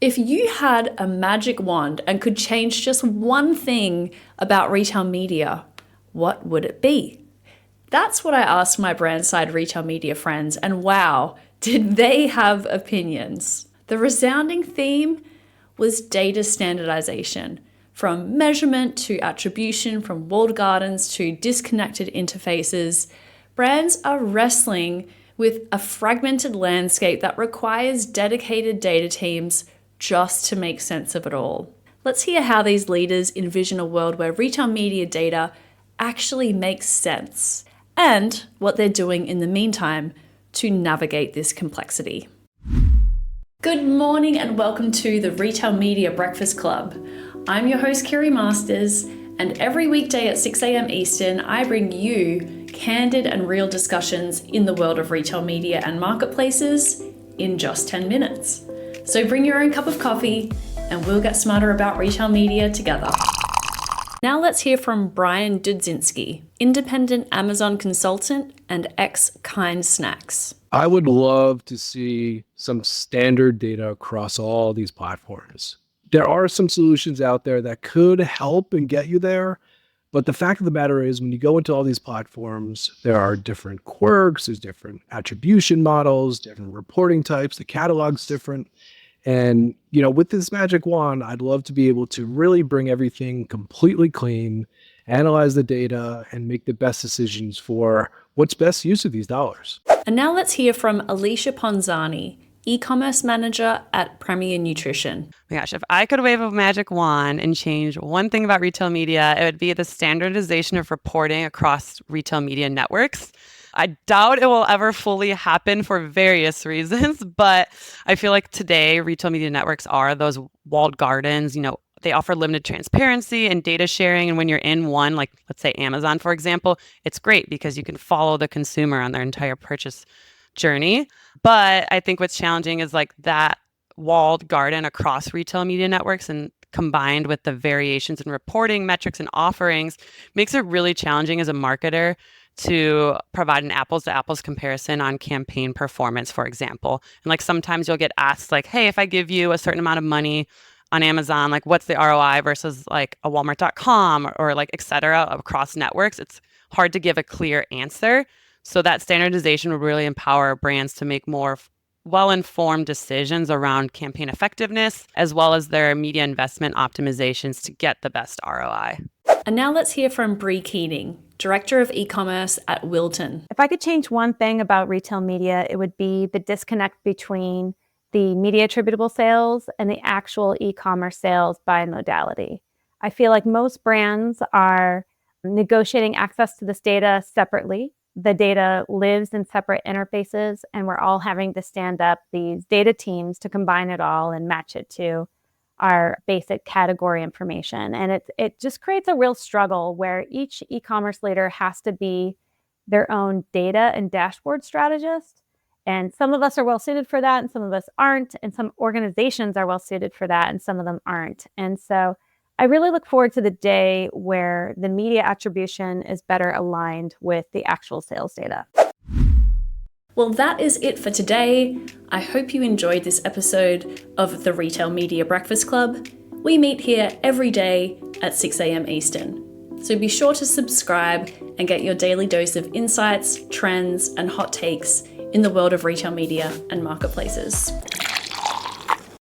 If you had a magic wand and could change just one thing about retail media, what would it be? That's what I asked my brand side retail media friends, and wow, did they have opinions. The resounding theme was data standardization. From measurement to attribution, from walled gardens to disconnected interfaces, brands are wrestling with a fragmented landscape that requires dedicated data teams just to make sense of it all. Let's hear how these leaders envision a world where retail media data actually makes sense, and what they're doing in the meantime to navigate this complexity. Good morning and welcome to the Retail Media Breakfast Club. I'm your host, Kiri Masters, and every weekday at 6 a.m. Eastern, I bring you candid and real discussions in the world of retail media and marketplaces in just 10 minutes. So bring your own cup of coffee and we'll get smarter about retail media together. Now let's hear from Brian Dudzinski, independent Amazon consultant and ex-Kind Snacks. I would love to see some standard data across all these platforms. There are some solutions out there that could help and get you there. But the fact of the matter is, when you go into all these platforms, there are different quirks, there's different attribution models, different reporting types, the catalog's different. And, with this magic wand, I'd love to be able to really bring everything completely clean, analyze the data, and make the best decisions for what's best use of these dollars. And now let's hear from Alicia Ponzani, e-commerce manager at Premier Nutrition. Oh my gosh, if I could wave a magic wand and change one thing about retail media, it would be the standardization of reporting across retail media networks. I doubt it will ever fully happen for various reasons, but I feel like today retail media networks are those walled gardens. They offer limited transparency and data sharing. And when you're in one, like let's say Amazon, for example, it's great because you can follow the consumer on their entire purchase journey. But I think what's challenging is like that walled garden across retail media networks, and combined with the variations in reporting metrics and offerings makes it really challenging as a marketer to provide an apples to apples comparison on campaign performance, for example. And like sometimes you'll get asked like, hey, if I give you a certain amount of money on Amazon, like what's the ROI versus like a Walmart.com or like et cetera across networks? It's hard to give a clear answer. So that standardization would really empower brands to make more well-informed decisions around campaign effectiveness, as well as their media investment optimizations to get the best ROI. And now let's hear from Brea Keating, Director of E-commerce at Wilton. If I could change one thing about retail media, it would be the disconnect between the media attributable sales and the actual e-commerce sales by modality. I feel like most brands are negotiating access to this data separately. The data lives in separate interfaces, and we're all having to stand up these data teams to combine it all and match it to our basic category information. And it just creates a real struggle where each e-commerce leader has to be their own data and dashboard strategist. And some of us are well suited for that, and some of us aren't. And some organizations are well suited for that, and some of them aren't. And so I really look forward to the day where the media attribution is better aligned with the actual sales data. Well, that is it for today. I hope you enjoyed this episode of the Retail Media Breakfast Club. We meet here every day at 6 a.m. Eastern. So be sure to subscribe and get your daily dose of insights, trends, and hot takes in the world of retail media and marketplaces.